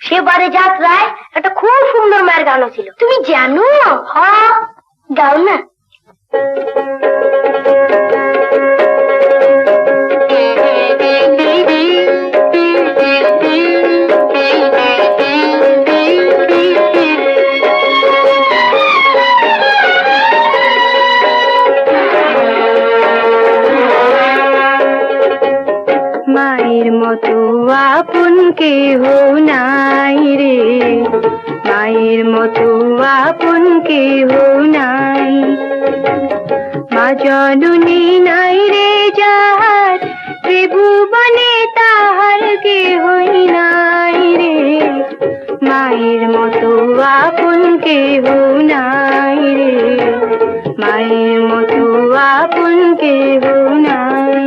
সেবারে যাত্রায় একটা খুব সুন্দর মায়ের গান ছিল, তুমি জানো? হ্যাঁ, গাও না। মায়ের মতো আপন কেহ নাই রে, মায়ের মতো আপন কেহ নাই। মা জননী নাই রে যাহার, ত্রিভুবনে তাহার কেহই নাই রে। মায়ের মতো আপন কেহ নাই রে, মায়ের মতো আপন কেহ নাই।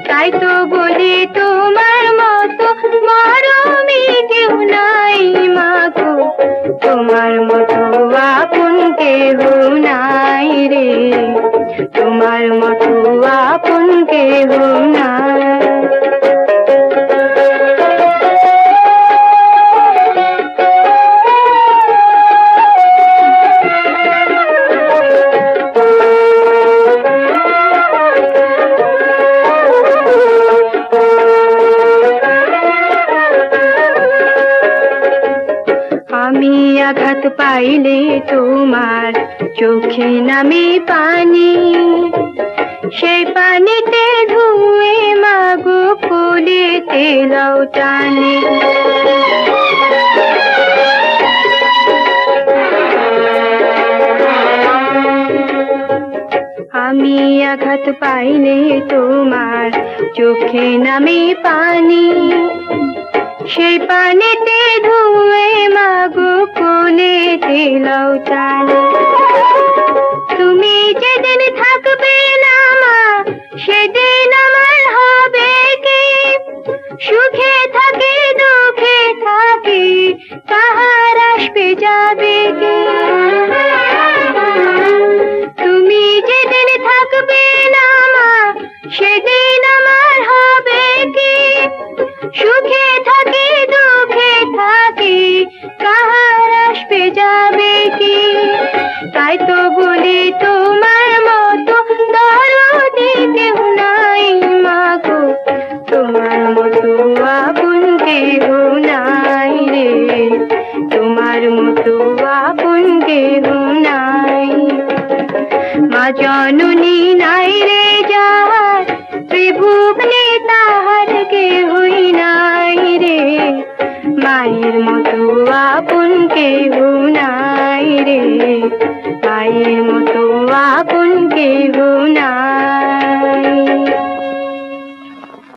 তাই তো বলি তোমার মতো মরমি কেউ নাই মাগো, তোমার মতো আপন কেহ নাই রে, তোমার মতো আপন কেহ নাই। আমি আঘাত পাইলে তোমার চোখে নামে পানি, সেই পানিতে ধুয়ে মাগো কোলেতে লও টানি। আমি আঘাত পাইলে তোমার চোখে নামে পানি, সেই পানিতে ধুয়ে মাগো কোলেতে লও টানি। তুমি যেদিন থাকবে না মা, সেদিন আমার হবে কি? সুখে থাকি দুঃখে থাকি, কাহার আসবে যাবে কি? তুমি যেদিন থাকবে না মা, সেদিন আমার হবে কি? সুখে থাকি দুঃখে থাকি, কাহার আসবে যাবে কি? তাই তো বলি তোমার মতো দরদি কেহ নাই মাগো, তোমার মতো আপন কেহ নাই রে, তোমার মতো আপন কেহ নাই। মা জননী নাই রে যাহার, ত্রিভুবনে তাহার কেহই নাই রে, মায়ের মতো আপন কেহ নাই রে, মায়ের মতো আপন কেহ